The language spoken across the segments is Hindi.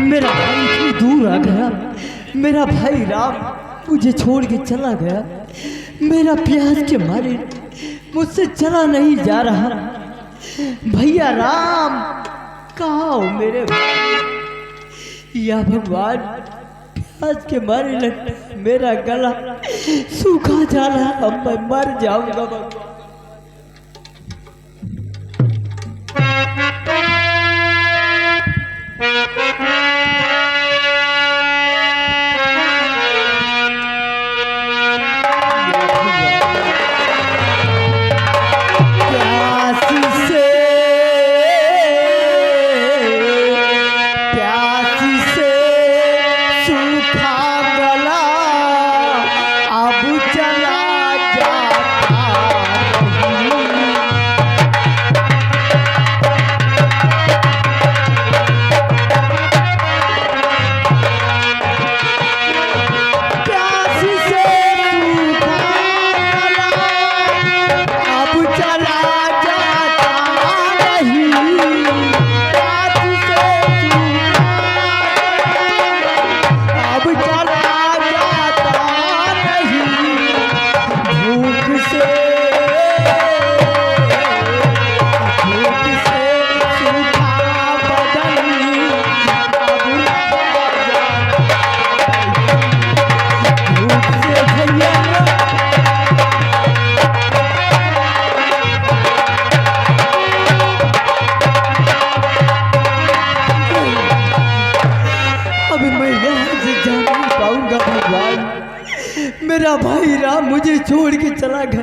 मेरा भाई इतनी दूर आ गया, मेरा भाई राम मुझे छोड़ के चला गया। मेरा प्यास के मारे मुझसे चला नहीं जा रहा। भैया राम कहाँ हो मेरे भाई? या भगवान, प्यास के मारे मेरा गला सूखा जा रहा, अब मैं मर जाऊंगा भगवान। मेरा भाई राम मुझे छोड़ के चला गया।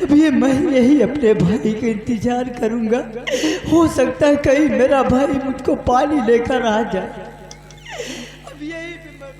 अब ये मैं यही अपने भाई का इंतजार करूंगा। हो सकता है कहीं मेरा भाई मुझको पानी लेकर आ जाए। अब यही पे मैं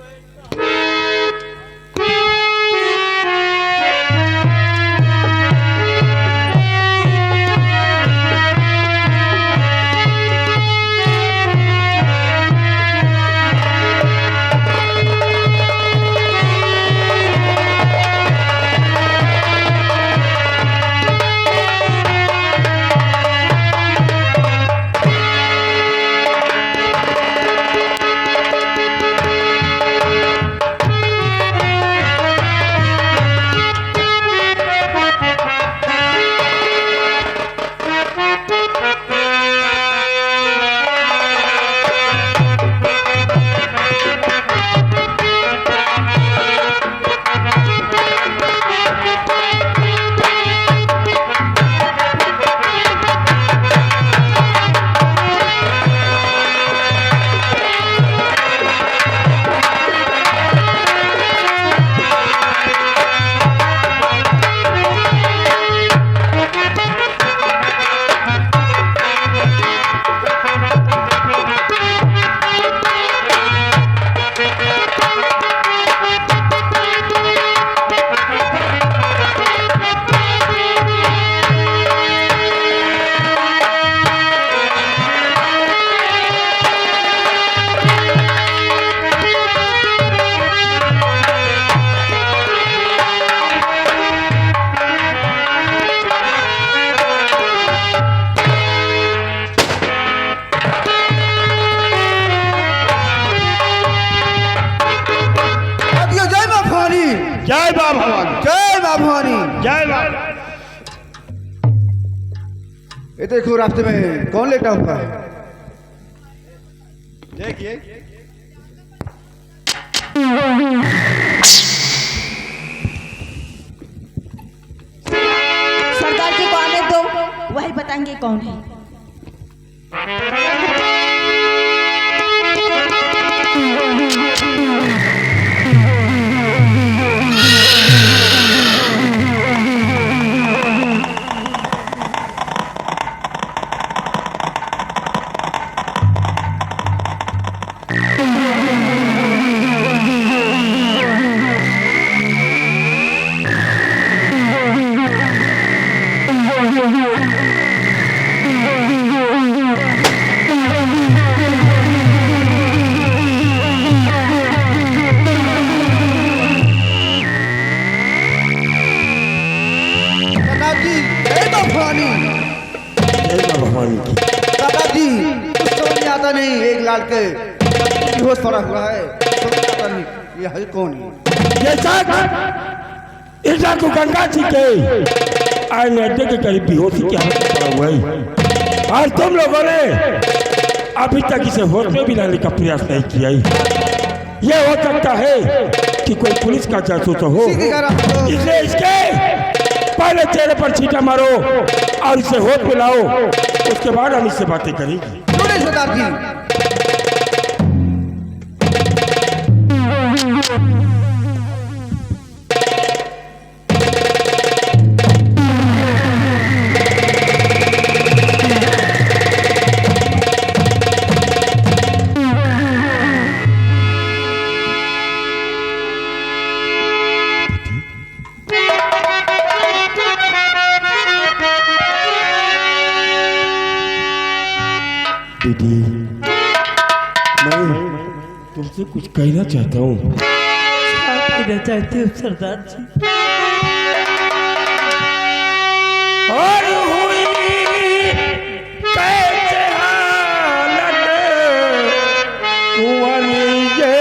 जय मां भवानी, जय मां भवानी, जय मां। ये देखो रास्ते में कौन लेटा हुआ है? देखिए सरदार जी को आने दो, वही बताएंगे कौन है। आता नहीं, एक लाल के बेहोश पड़ा हुआ है, समझ में आता नहीं ये है कौन है। ये शख्स इस डाकू गंगा जी के आईने अड्डे के करीब बेहोशी की हालत में पड़ा हुआ है और तुम लोगों ने अभी तक इसे होश में भी लाने का प्रयास नहीं किया है। ये हो सकता है कि कोई पुलिस का जासूस हो, इसलिए इसके पहले चेहरे पर छींटा मारो और इसे होश में लाओ, उसके बाद हम इससे बातें करेंगे। सरदार जी दीदी, मैं तुमसे कुछ कहना चाहता हूँ। क्या कहना चाहते हो सरदार जी? और हुई कैसे हालत कुंवारी ये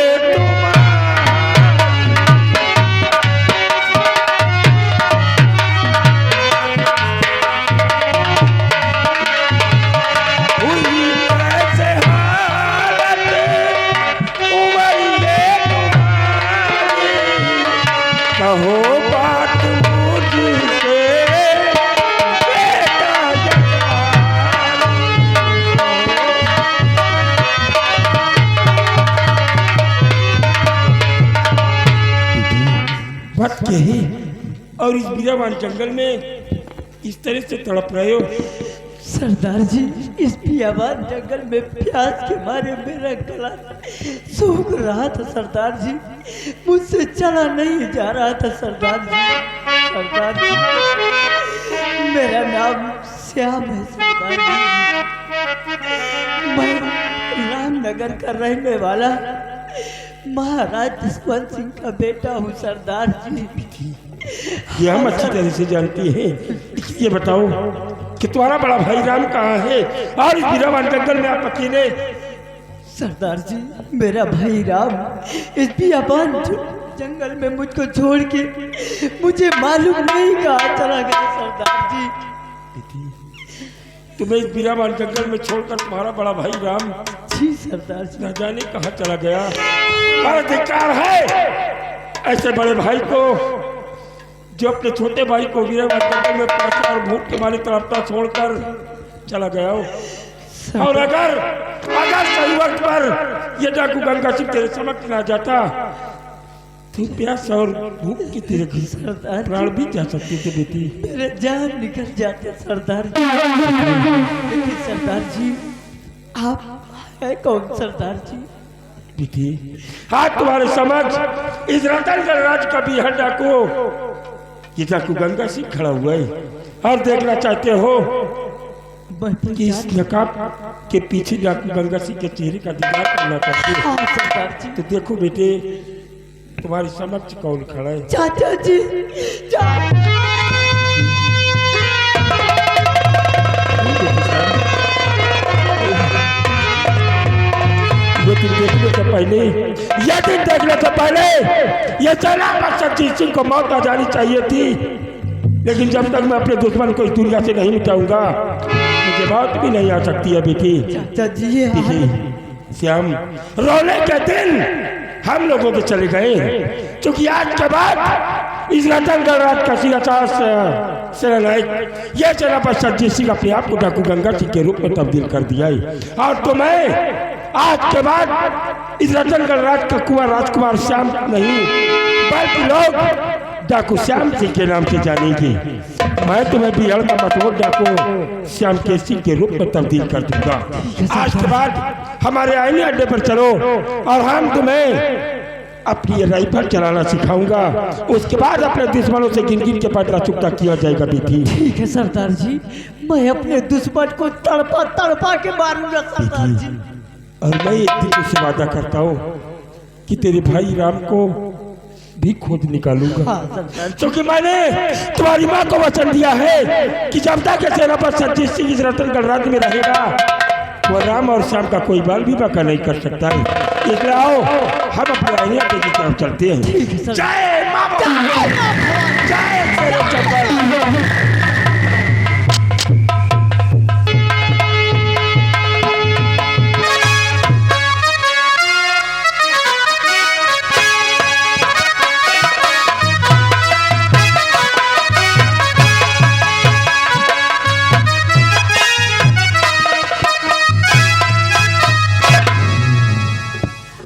कहो बात मुझसे बेटा बात कही और इस बीरावान जंगल में इस तरह से तड़प रहे हो। सरदार जी, इस बियाबान जंगल में प्यास के मारे मेरा गला सूख रहा था सरदार जी, मुझसे चला नहीं जा रहा था सरदार जी। सरदार जी, मेरा नाम श्याम है सरदार जी, मैं रामनगर का रहने वाला महाराज जसवंत सिंह का बेटा हूँ सरदार जी। ये हम अच्छी तरह से जानती हैं। ये बताओ कि तुम्हारा बड़ा भाई राम कहाँ है और इस बीरावान जंगल में आप अकेले? सरदार जी, मेरा भाई राम इस बियाबान जंगल में मुझको छोड़ के मुझे मालूम नहीं कहाँ चला गया सरदार जी। तुम्हें इस बीरावान जंगल में छोड़कर तुम्हारा बड़ा भाई राम जी सरदार जी, न जाने कहाँ चला गया। हमारा धिक्कार है ऐसे बड़े भाई को जो अपने छोटे भाई को बीरावान जंगल में प्यासा और भूख के मारे तड़पता छोड़कर चला गया हो। और अगर सही वक्त पर ये डाकू गंगा सिंह तेरे समक्ष ना जाता तो प्यास और भूख की तेरे सरदार प्राण भी जा सकते थे बेटी। मेरे जान निकल जाते सरदार जी। लेकिन सरदार जी, आप है कौन सरदार जी? बेटी, आज तुम्हारे समक्ष इस रतनगढ़ राज का भी हर डाकू ये डाकू गंगा सिंह खड़ा हुआ है और देखना चाहते हो कि इस नकाब के पीछे डाकू गंगा सिंह के चेहरे का दीदार करना चाहते हो। हाँ सरदार जी। तो देखो बेटे, तुम्हारे समक्ष कौन खड़ा है? चाचा जी, लेकिन देखने से पहले ये चला सचिन सिंह को मौत आ जानी चाहिए थी, लेकिन जब तक मैं अपने दुश्मन को इस दुनिया से नहीं मिटाऊंगा मुझे मौत भी नहीं आ सकती है बेटी। चाचा जी, ये श्याम, रोने के दिन हम लोगों के चले गए, क्योंकि आज के बाद इस रतनगढ़ राज का सेनानायक ये सेना पर सज्जित सिंह अपने आप को डाकू गंगा सिंह के रूप में तब्दील कर दिया है। और तुम्हें आज के बाद इस रतनगढ़ राज का कुंवर राजकुमार श्याम नहीं बल्कि लोग डाकू श्याम सिंह के नाम से जानेंगे। मैं तुम्हें बिहार का मतोर डाकू श्याम के सिंह के रूप में तब्दील कर दूंगा। आज के बाद हमारे आईने अड्डे पर चलो और हम तुम्हें अपनी ये राइफल चलाना सिखाऊंगा। उसके बाद अपने दुश्मनों से गिन गिन के पटरा चुकता किया जाएगा बेटी। ठीक है सरदार जी, मैं अपने दुश्मन को तड़पा तड़पा के मारूंगा सरदार जी। और मैं एक दिन तुझसे वादा करता हूँ कि तेरे भाई राम को भी खोज निकालूंगा। हाँ सरदार जी। क्योंकि मैंने तुम्हारी माँ को वचन दिया है कि जब तक सेना पर सज्जित सिंह इस रतनगढ़ राज्य में रहेगा वो राम और श्याम का कोई बाल भी बाका नहीं कर सकता है। इसलिए आओ हम अपने आइनिया की तरफ चलते हैं। जय मां भवानी, जय शेर चंबल।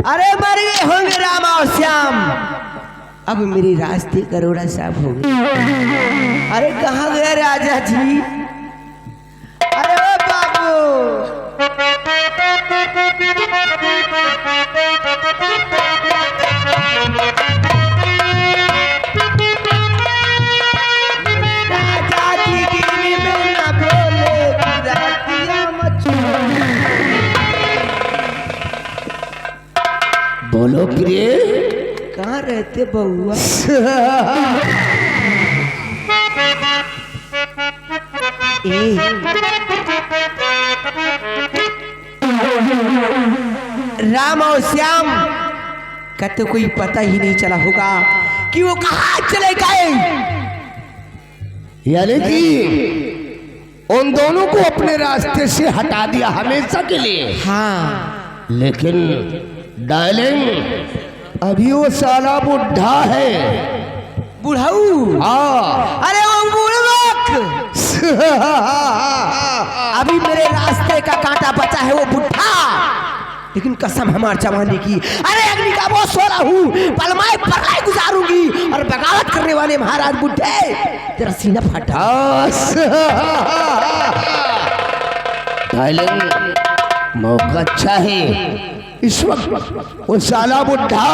अरे मर गए होंगे राम और श्याम, अब मेरी रास्ते करोड़ा साफ हो गई। अरे कहाँ गए राजा जी? अरे ओ बाबू, राजा जी गिरी में न बोले रातिया मछुआ। बोलो प्रिय, कहाँ रहते बउआ? राम और श्याम का तो कोई पता ही नहीं चला होगा कि वो कहाँ चले गए। यानी कि उन दोनों को अपने रास्ते से हटा दिया हमेशा के लिए। हाँ, लेकिन डार्लिंग, अभी वो साला बुढ़ा है। बुढ़ाऊ? हाँ। अरे ओ बुढ़वक, अभी मेरे रास्ते का कांटा बचा है वो बुढ़ा। लेकिन कसम हमार जवानी की, अरे अग्नि का वो सोला हूँ, पलमाए पलाई गुजारूंगी और बगावत करने वाले महाराज बुढ़े तेरा सीना फटा। डार्लिंग, मौका अच्छा है। इस वक्त वो साला बुढ़ा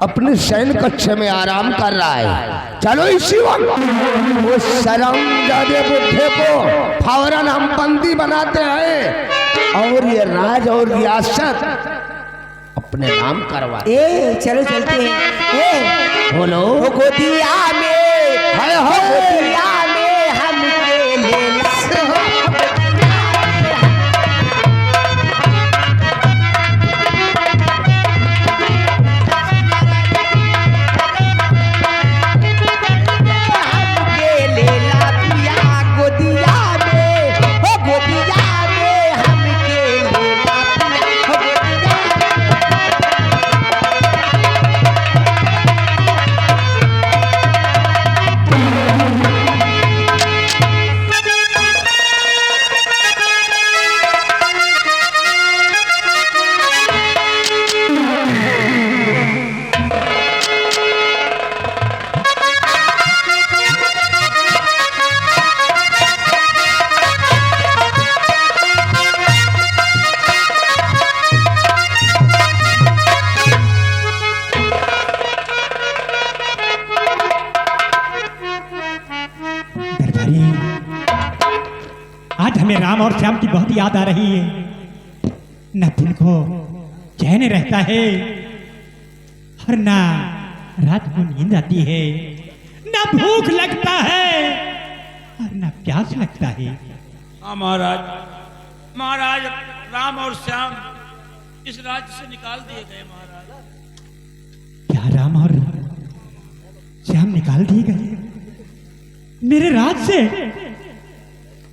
अपने शयन कक्ष में आराम कर रहा है। चलो इसी वक्त वो शर्मजादे बुढ़े को फौरन हम बंदी बनाते हैं और ये राज और रियासत अपने नाम करवा। ए चलो चलते हैं। ए बोलो। वो गोदिया में, हाय वो हाय। गोदिया में हमके लेला। आज हमें राम और श्याम की बहुत याद आ रही है। न दिन को चैन रहता है और न रात को नींद आती है, न भूख लगता है और न प्यास लगता है। हाँ महाराज, महाराज राम और श्याम इस राज्य से निकाल दिए गए महाराज। क्या राम और श्याम निकाल दिए गए मेरे राज से?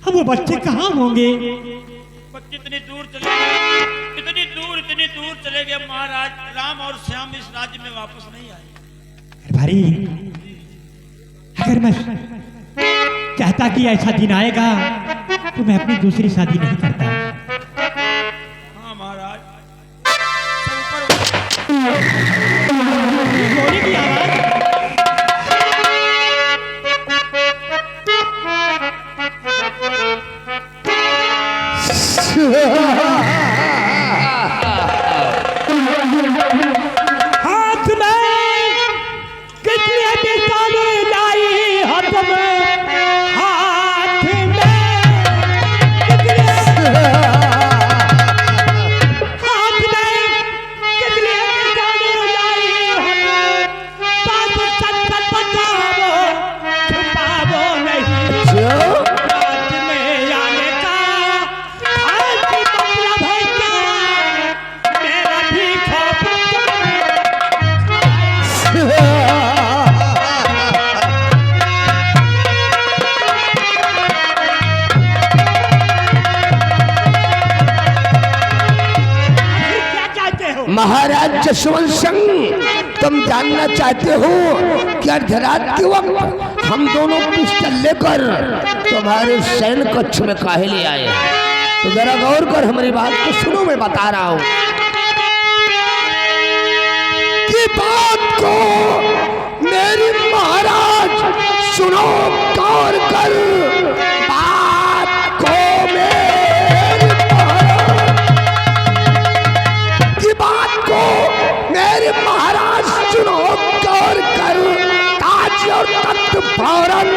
अब वो बच्चे कहाँ होंगे? बच्चे इतनी दूर चले गए, इतनी दूर चले गए महाराज। राम और श्याम इस राज्य में वापस नहीं आए। भाई, अगर मैं चाहता कि ऐसा दिन आएगा तो मैं अपनी दूसरी शादी नहीं करता। हाँ महाराज। गोली की आवाज। हाथ में कितने पिस्ताले लाई, हाथ में कितने महाराज जसवंत सिंह, तुम जानना चाहते हो कि अर्धरात के वक्त हम दोनों पिस्टल लेकर तुम्हारे सैन्य कक्ष में काहे ले आए? तो जरा गौर कर हमारी बात को सुनो, मैं बता रहा हूं कि बात को मेरी महाराज सुनो, गौर कर बात को मेरी महाराज की बात को मेरे महाराज सुनो, गौर कर ताज और तख्त फौरन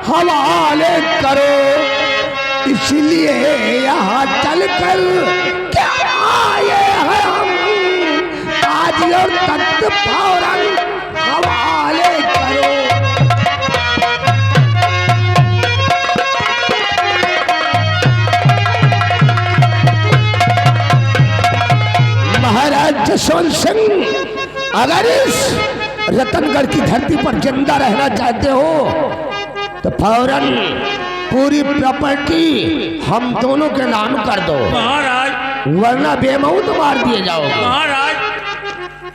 हवाले करो। इसलिए यहाँ चलकर क्या आए हैं हम, ताज और तख्त फौरन हवाले करो। महाराज जसवंत सिंह, अगर इस रतनगढ़ की धरती पर जिंदा रहना चाहते हो तो फौरन पूरी प्रॉपर्टी हम दोनों के नाम कर दो महाराज। वरना बेमौत मार दिए जाओगे। महाराज,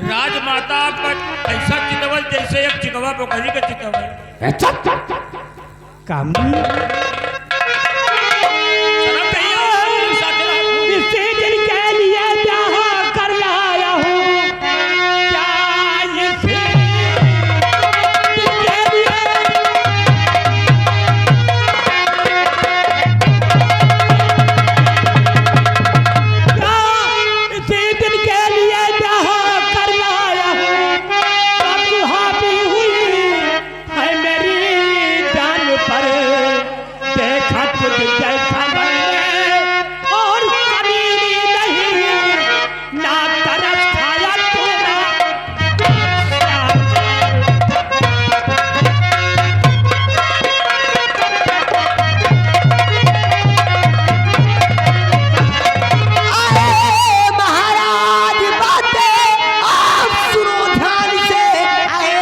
राजमाता पर ऐसा चितवल जैसे एक चितवा पोखरी का चितवल। कामनी शर्म नहीं है, साथ रहा। इससे दिल के लिए जहाँ कर लाया हूँ, क्या इससे दिल के लिए क्या इसे दिल के लिए जहाँ कर लाया हूँ, अब हावी हुई है मेरी जान पर, देखा तुझ जैसा मैंने और कभी नहीं, ना तरस खाया तेरा। आए महाराज बातें आप सुनो ध्यान से। आए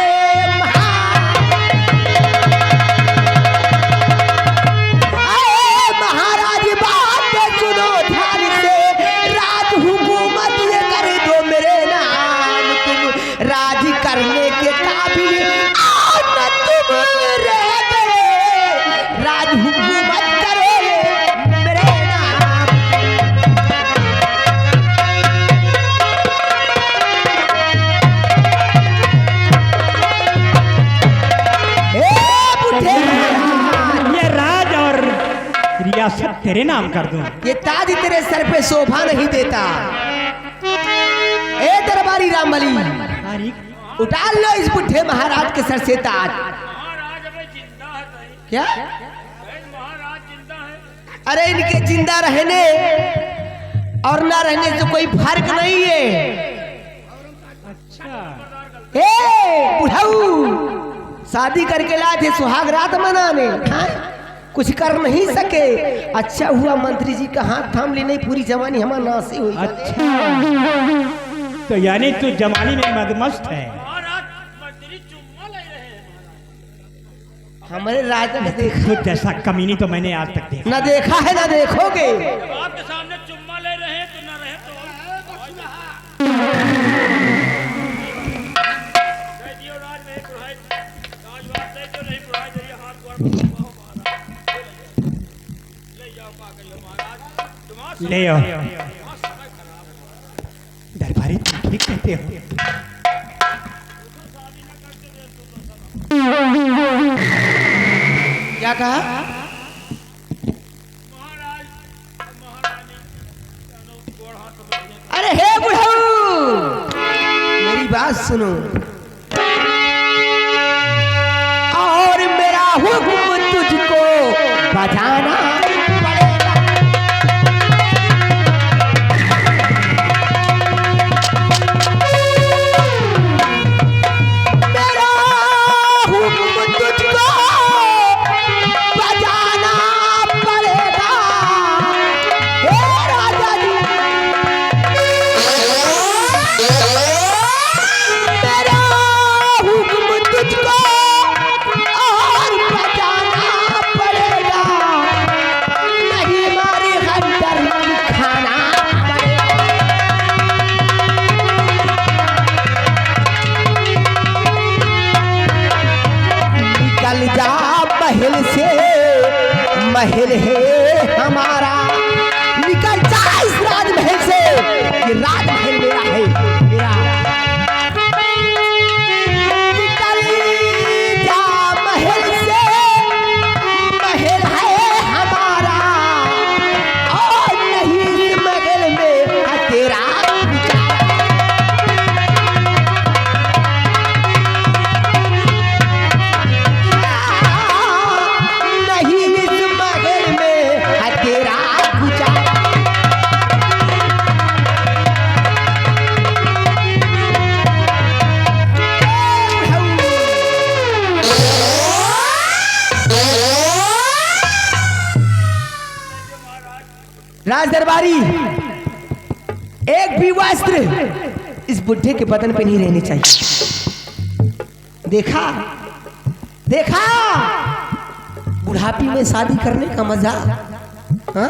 महाराज बातें सुनो ध्यान से। राज हुकूमत ये कर दो मेरे नाम, तुम राज करने के काबिल आज न तुम रह गए। राज हुकूमत करो मेरे नाम। बुढ़े ये राज और रियासत तेरे नाम कर दूं। ये ताज तेरे सर पे शोभा नहीं देता। ए दरबारी रामबली, तारीख उठा लो इस बुढ़े महाराज के सर से ताज। महाराज अबे जिंदा है भाई। क्या? महाराज जिंदा है। अरे इनके जिंदा रहने और ना रहने से कोई फर्क नहीं है। अच्छा, ए बुढ़ऊ, शादी करके लाए थे सुहाग रात मनाने, हाँ? कुछ कर नहीं सके। अच्छा हुआ मंत्री जी का हाथ थाम ली, नहीं पूरी जवानी हमारा नासी हुई। अच्छा, तो यानी तू जमानी में मदमस्त है। महाराज मंत्री चुम्मा ले रहे हैं। महाराज हमारे राजा ने देखा, खुद जैसा कमीनी तो मैंने आज तक देखा। ना देखा है ना देखोगे। जब आपके सामने चुम्मा ले रहे हैं तो न रहे तो जय दियो राज नहीं पुराई, राजवाद से जो नहीं पुराई जरिए हाथ द्वार ले जाओ पा करियो महाराज। तुम्हारा ले आओ। दरबारी तुम ठीक कहते हो। क्या कहा? महाराज महारानी गोड़ हाथ पकड़िए। अरे हे बुढ़ऊ, मेरी बात सुनो और मेरा हुक्म तुझको बजाना पड़ेगा। मेरा हुक्म तुझको बजाना पड़ेगा। हे राजा जी, मेरा हुक्म तुझको और बजाना पड़ेगा। महल है हमारा, निकल जा इस राजमहल से, ये राजमहल मेरा है, मेरा। निकल जा महल से, महल है हमारा, और नहीं इस महल में है तेरा। राज दरबारी, एक भी वस्त्र इस बुढ़े के बदन पे नहीं रहने चाहिए। देखा देखा बुढ़ापी में शादी करने का मजा, हाँ?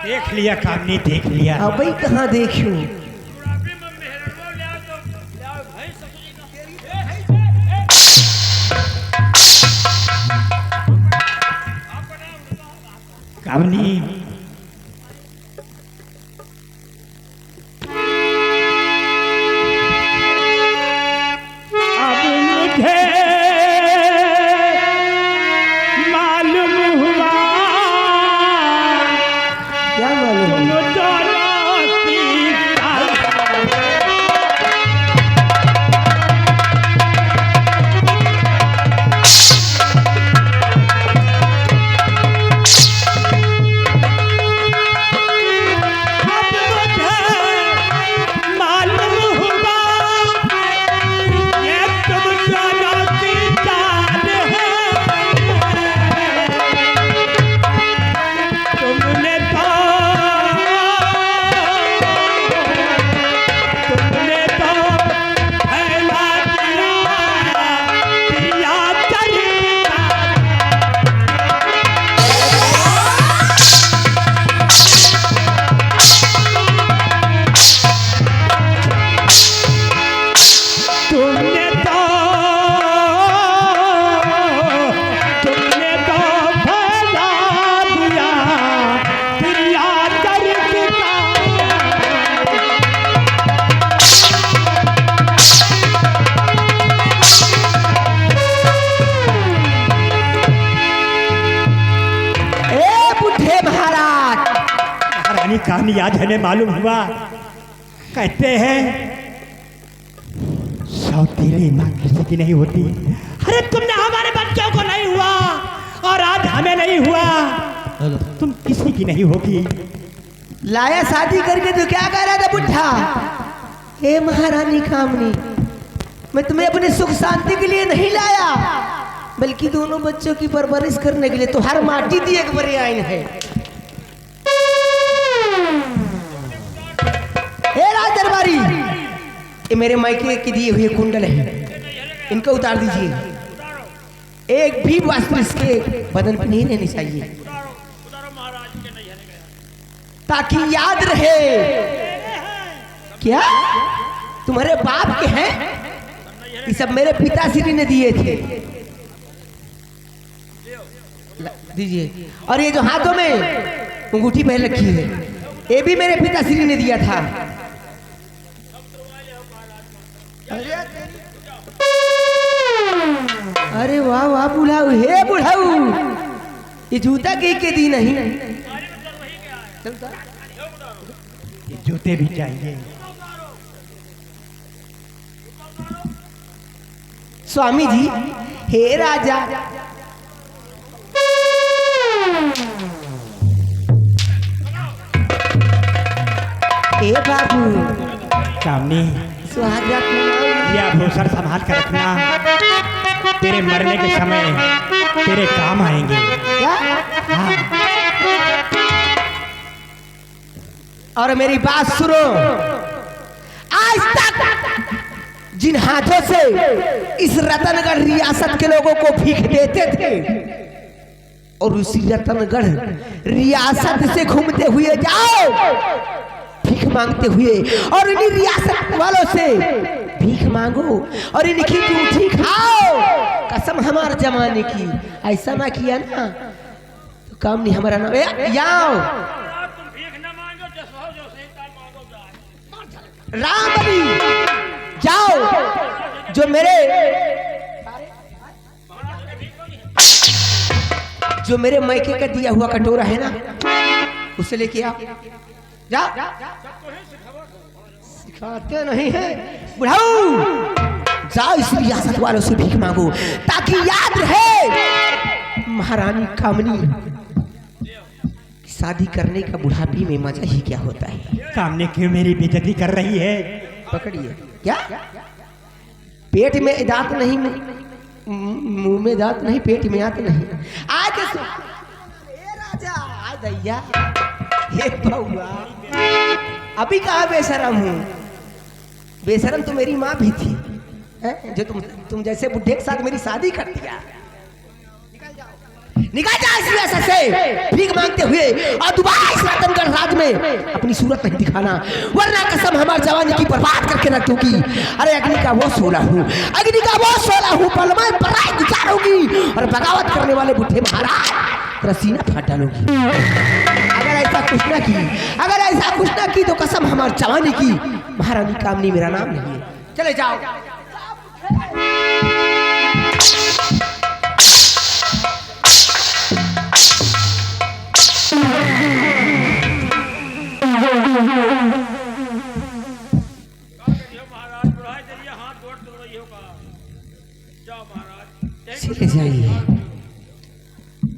देख लिया कामनी, देख लिया। अब भाई कहाँ देखूं? कामनी, कहानी याद है, मालूम हुआ। कहते हैं सौतेली माँ किसी की नहीं होती। अरे तुमने हमारे बच्चों को नहीं हुआ और आज हमें नहीं हुआ, तुम किसी की नहीं होगी। लाया शादी करके तो क्या कह रहा था बुढ़ा? हे महारानी कामनी, मैं तुम्हें अपने सुख शांति के लिए नहीं लाया, बल्कि दोनों बच्चों की परवरिश करने के लिए। तो हर माटी दी एक बड़े आइन है। हे राज दरबारी, ये मेरे मायके की दिए हुए कुंडल हैं, इनको उतार दीजिए। एक भी वस्त्र इसके बदन पर नहीं रहनी चाहिए, ताकि याद रहे। क्या तुम्हारे बाप के हैं? ये सब मेरे पिताश्री ने दिए थे। दीजिए। और ये जो हाथों में अंगूठी पहन रखी है, ये भी मेरे पिताश्री ने दिया था। अरे वाह वाह बुढ़ाऊ, हे बुढ़ाऊ, ये जूता के दी नहीं? ये जूते भी चाहिए। स्वामी जी, हे राजा, हे बाबू, कामनी, सुहाग रखना। ये आभूषण संभाल कर रखना, तेरे मरने के समय तेरे काम आएंगे। क्या? हाँ। और मेरी बात सुनो, आज तक जिन हाथों से इस रतनगढ़ रियासत के लोगों को भीख देते थे, और उसी रतनगढ़ रियासत से घूमते हुए जाओ भीख मांगते हुए, और इन्हीं रियासत वालों से भीख मांगो और इनकी जूठी खाओ। कसम हमारे जमाने की, ऐसा ना किया ना काम नहीं हमारा नाम याओ महाराज तुम भीख न मांगो जसो जो सीता मांगो जाए। राम बली जाओ, जो मेरे मैके का दिया हुआ कटोरा है ना उसे लेके आओ। जाओ, सिखाते नहीं है बुढ़ाऊ। जाओ इस रियासत वालों से भीख मांगो ताकि याद रहे महारानी कामनी शादी करने का बुढ़ापी में मजा ही क्या होता है। सामने क्यों मेरी बेइज्जती कर रही है? पकड़िए। क्या पेट में दांत नहीं, मुंह में दांत नहीं, पेट में दांत नहीं। आके राजा आ दैया हे बउआ, अभी कहा बेशरम हूँ? बेशरम तो मेरी माँ भी थी जो तुम जैसे बुढ़े के साथ मेरी शादी कर दिया। निकल जा इस रियासत से भीख मांगते हुए और दोबारा इस रतनगढ़ राज में अपनी सूरत नहीं दिखाना, वरना कसम हमारी जवानी की बर्बाद करके रख दूंगी। अरे अग्नि का वो सोला हूँ, अग्नि का वो सोला हूँ, पल में पराई गुजारूंगी और बगावत करने वाले बुढ़े महाराज रसीना फाट डालूंगी। अगर ऐसा कुछ ना की, अगर ऐसा कुछ ना की तो कसम हमारी जवानी की महारानी कामनी मेरा नाम नहीं है। चले जाओ। महाराज बुढ़ाई जरिए हाथ जोड़ तो वही होगा। जाओ महाराज चले जाइए।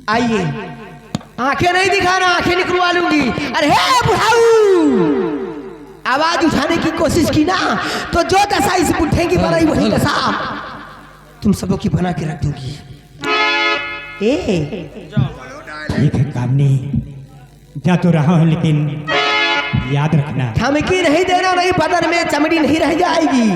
आइए, आंखें नहीं दिखाना, आंखें निकलवा लूंगी। अरे हे बुढ़ाऊ, आवाज उठाने की कोशिश की ना तो जो दशा इस बुढ़े की बनाई वही दशा तुम सबों की बना के रख दूंगी। ठीक है कामनी, जा तो रहा हूँ लेकिन याद रखना धमकी नहीं देना, नहीं बदन में चमड़ी नहीं रह जाएगी।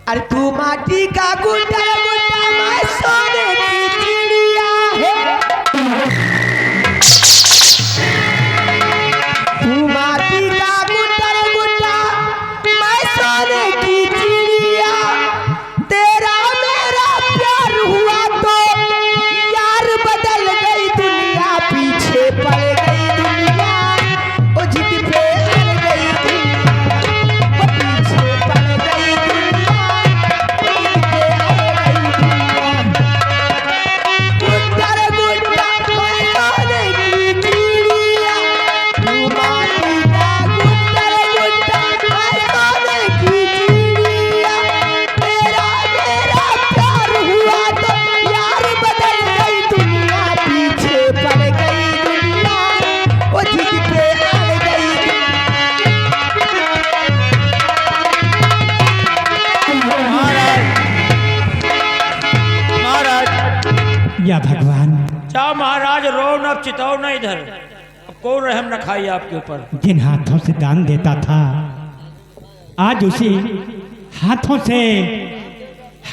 अरे तू माटी का गुड्डा गुड्डा मैं सोने की चिड़िया है, तू माटी का गुड्डा गुड्डा मैं सोने की चिड़िया, तेरा मेरा प्यार हुआ तो यार बदल गई दुनिया, पीछे पड़ गई दुनिया, ओ जिद पे अड़ गई दुनिया, ओ पीछे पड़ गई दुनिया, ओ जिद पे अड़ गई दुनिया। गुड्डा गुड्डा मैं सोने की चिड़िया, तू माटी का गुड्डा गुड्डा मैं सोने की चिड़िया, तेरा मेरा प्यार हुआ तो यार बदल गई दुनिया, पीछे पड़ गई दुनिया, ओ जिद पे अड़ गई महाराज या भगवान, जाओ महाराज, रो न चिताओ न इधर। अब कौन रहम न खाई आपके ऊपर। जिन हाथों से दान देता था आज उसी हाथों से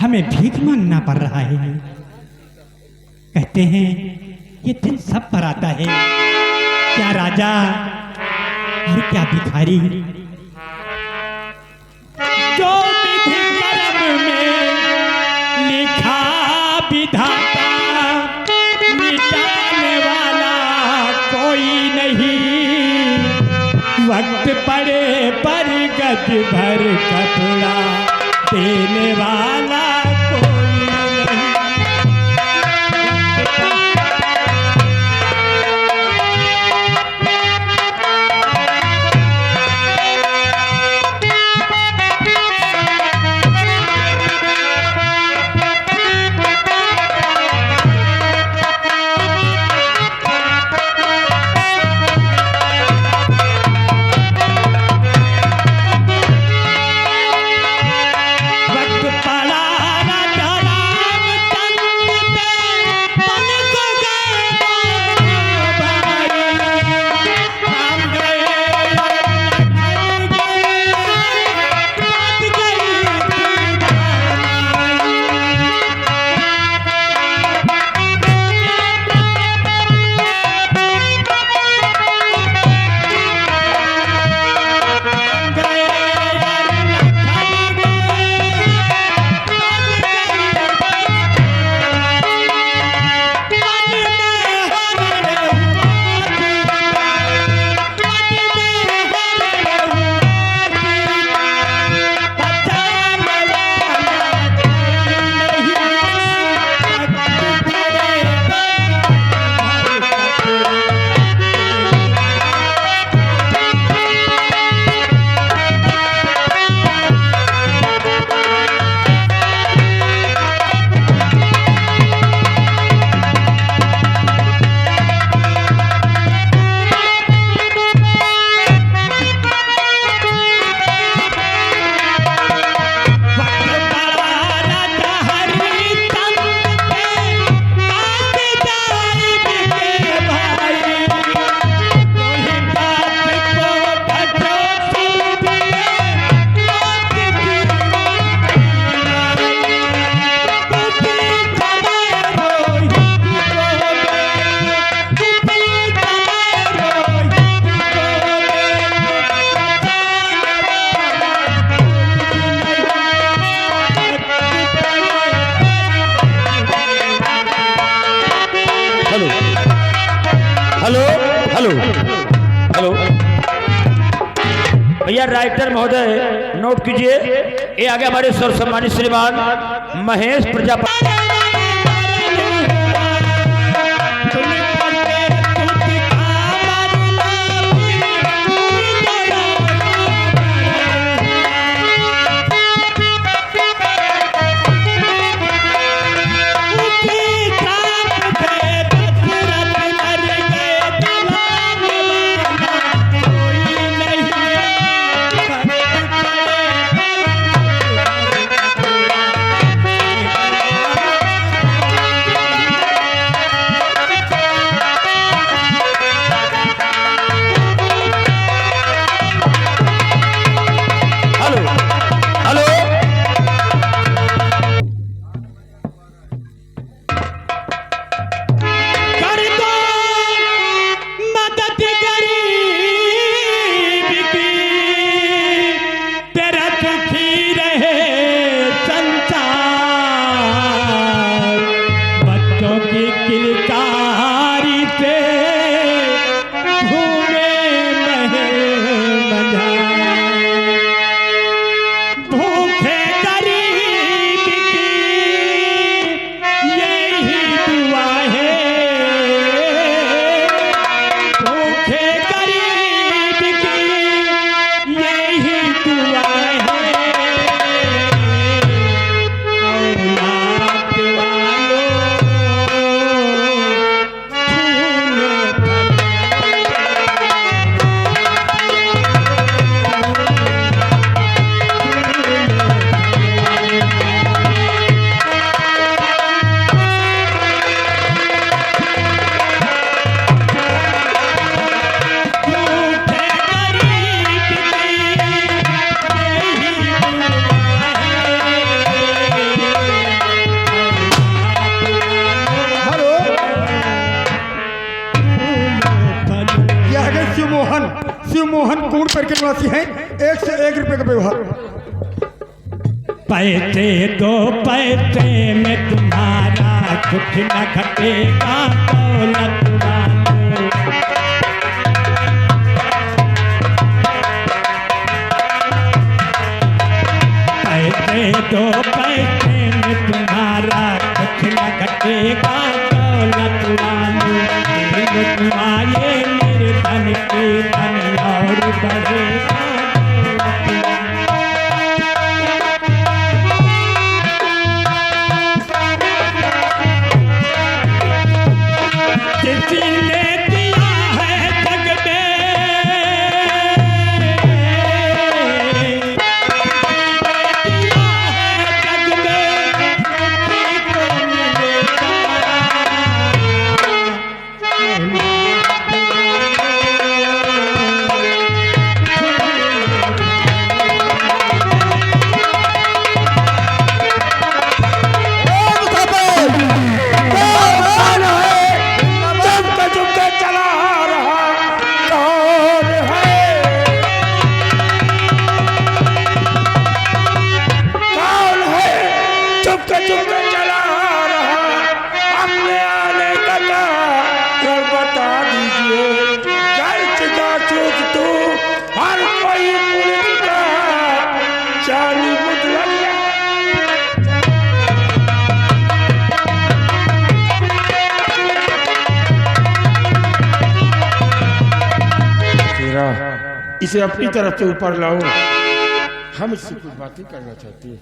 हमें भीख मांगना पड़ रहा है। कहते हैं ये दिन सब पर आता है, क्या राजा और क्या भिखारी। जो विधि कर्म में लिखा विधाता, मिटाने वाला कोई नहीं, वक्त पड़े पर गज भर कपड़ा देने वाला कोई नहीं। वक्त पड़ा डियर राइटर महोदय नोट कीजिए, ये आगे हमारे सर्व सम्मानित श्रीमान महेश प्रजापति। शिवमोहन कूड़पेट के निवासी हैं। 1 से 1 रुपए का व्यवहार। पैसे दो पैसे में तुम्हारा कुछ न घटेगा दौलत वालों। पैसे दो पैसे में तुम्हारा कुछ न घटेगा दौलत वालों। तुम्हारे निर्धन के धन और बढ़ेगा। इसे अपनी तरफ से ऊपर लाओ, हम इससे कुछ बातें करना चाहते हैं।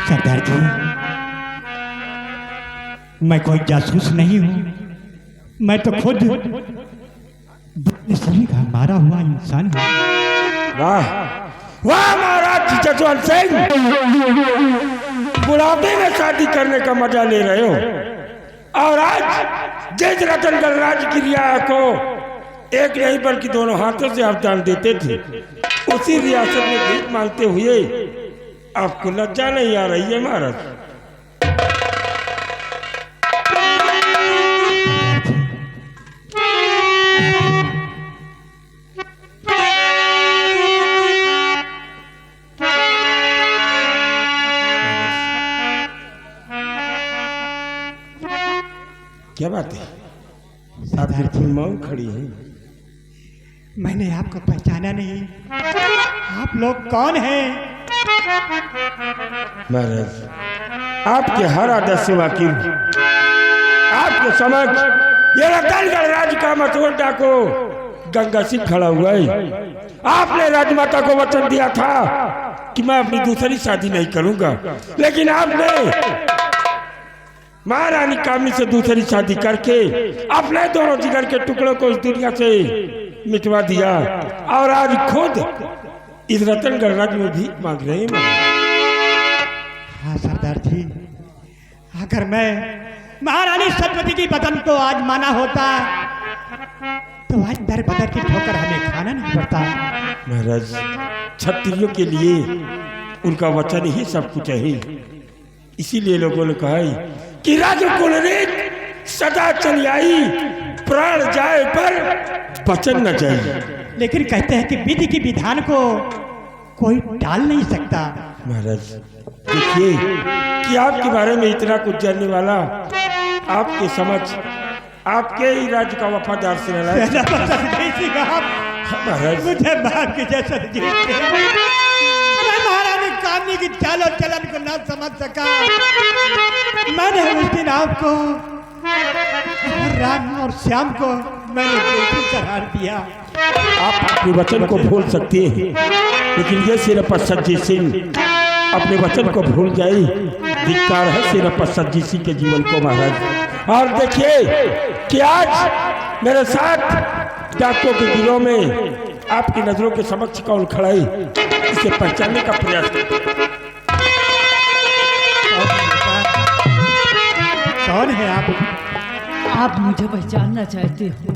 सरदार जी, मैं कोई जासूस नहीं हूं। मैं तो खुद सभी का मारा हुआ इंसान हूं। वाह वाह महाराज जसवंत सिंह, बुढ़ापे में शादी करने का मजा ले रहे हो और आज जिस रतनगढ़ राज की रियाया को एक नहीं बल्कि दोनों हाथों से आप दान देते थे, उसी रियासत में भीख मांगते हुए आपको लज्जा नहीं आ रही है महाराज? क्या बात है? आप बिल्कुल मौन खड़ी हैं। मैंने आपको पहचाना नहीं। आप लोग कौन हैं? महाराज, आपके हर आदत से वाकिफ, आपके समझ ये रतनगढ़ राज्य का मशहूर डाको गंगा सिंह खड़ा हुआ है। आपने राजमाता को वचन दिया था कि मैं अपनी दूसरी शादी नहीं करूंगा, लेकिन आपने महारानी कामनी से दूसरी शादी करके अपने दोनों जिगर के टुकड़ों को इस दुनिया से मिटवा दिया और आज खुद इस रतनगढ़ राज्य में भीख मांग रहे हैं। हाँ सरदार जी, अगर मैं महारानी सतवती की बदन को आज माना होता तो आज दर बदर की ठोकर हमें खाना नहीं पड़ता। महाराज, क्षत्रियों के लिए उनका वचन ही सब कुछ है। इसीलिए लोगों ने कहा है कि राजकुल रीत सदा चली आई, प्राण जाए पर वचन न जाए। लेकिन कहते हैं कि विधि की विधान को कोई टाल नहीं सकता। महाराज देखिए कि आपके बारे में इतना कुछ जानने वाला आपके समझ आपके ही राज्य का वफादार सेना महाराज, मुझे बाप की जैसा मैं महारानी कामनी की चालो चलन को न समझ सका। मैंने उस दिन आपको और राम और श्याम को मैंने बिल्कुल करार दिया। आप अपने वचन को भूल सकते हैं, लेकिन ये सेनापति सज्जित सिंह अपने वचन को भूल जाए। धिक्कार है सेनापति सज्जित सिंह के जीवन को महाराज। और देखिए कि आज मेरे साथ डाकुओं के दिलों में आपकी नजरों के समक्ष कौन खड़ा है, इसे पहचानने का प्रयास करें। कौन है आप? आप मुझे पहचानना चाहते हो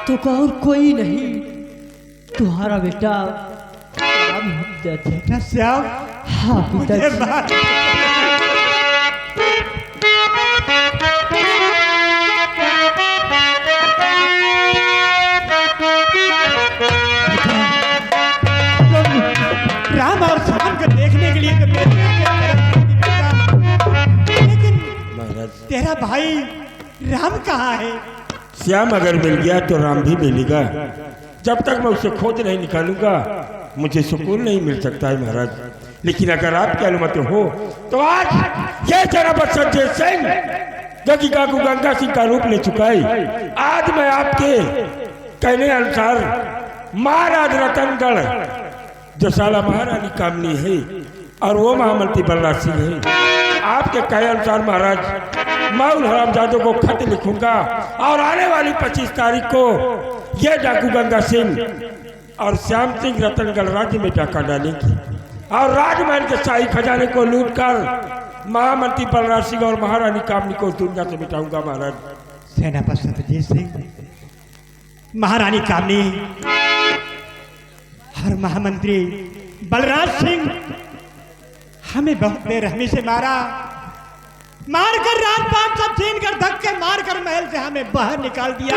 तो और कोई नहीं, तुम्हारा बेटा बेटा श्याम। हाँ पिताजी। राम और श्याम को देखने के लिए तो लेकिन तेरा भाई राम कहाँ है? श्याम अगर मिल गया तो राम भी मिलेगा। जब तक मैं उसे खोज नहीं निकालूंगा मुझे सुकून नहीं मिल सकता है महाराज। लेकिन अगर आपकी अनुमति हो तो आज ये सेनापति सज्जित सिंह जो कि काकू गंगा सिंह का रूप ले चुका है, आज मैं आपके कहने अनुसार महाराज रतनगढ़ जो साला महारानी कामनी है और वो महामंत्री बलराज सिंह है, आपके कहे अनुसार महाराज मैं उन हरामजादों को खत लिखूंगा और आने वाली 25 तारीख को ये डाकू गंगा सिंह और श्याम सिंह रतनगढ़ राज्य में डाका डालेंगे और राजमहल के शाही खजाने को लूट कर महामंत्री बलराज सिंह और महारानी कामनी को दुनिया से मिटाऊंगा महाराज। सेनापति सत्यजीत सिंह, महारानी कामनी और महामंत्री बलराज सिंह हमें बहुत बेरहमी से मारकर राजपाट सब छीन कर धक्के मारकर महल से हमें बाहर निकाल दिया।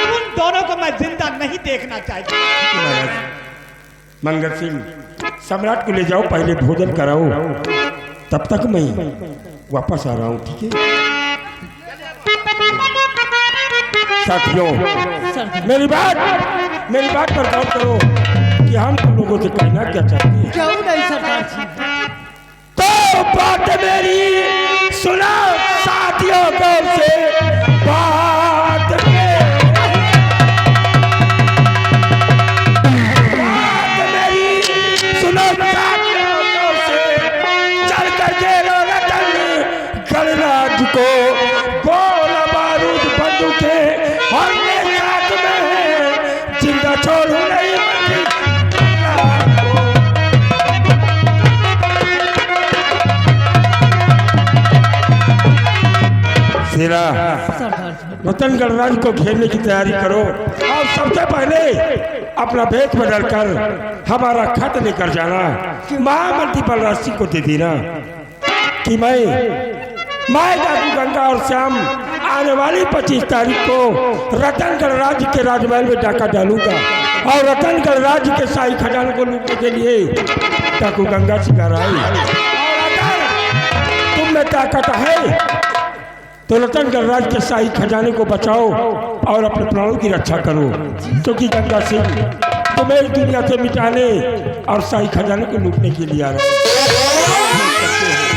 उन दोनों को मैं जिंदा नहीं देखना चाहता। मंगल सिंह, सम्राट को ले जाओ, पहले भोजन कराओ, तब तक मैं वापस आ रहा हूँ, ठीक है? साथियों, मेरी बात पर गौर करो कि हम तुम लोगों से कहना क्या चाहते हैं। क्यों नहीं सरदार जी? तो बात मेरी सुना साथियों को से बात मेरी सुनो साथियों को से चल कर जेलो रतनगढ़ राज को गोला बारूद बंदूकें और मेरे हाथ में है, जिंदा छोड़ू नहीं सेना रतनगढ़ राज्य को घेरने की तैयारी करो और सबसे पहले अपना भेष बदलकर हमारा खत लेकर जाना, महामंत्री बलराज सिंह को दे देना कि मैं डाकू गंगा और श्याम आने वाली 25 तारीख को रतनगढ़ राज्य के राजमहल में डाका डालूंगा और रतनगढ़ राज्य के शाही खजाने को लूटने के लिए डाकू गंगा सिंह आ रहा है। और अगर तुम में ताकत है तो रतन गणराज के शाही खजाने को बचाओ और अपने प्राणों की रक्षा करो, क्योंकि गंगा सिंह तुम्हें इस दुनिया से मिटाने और शाही खजाने को लूटने के लिए आ रहे हैं।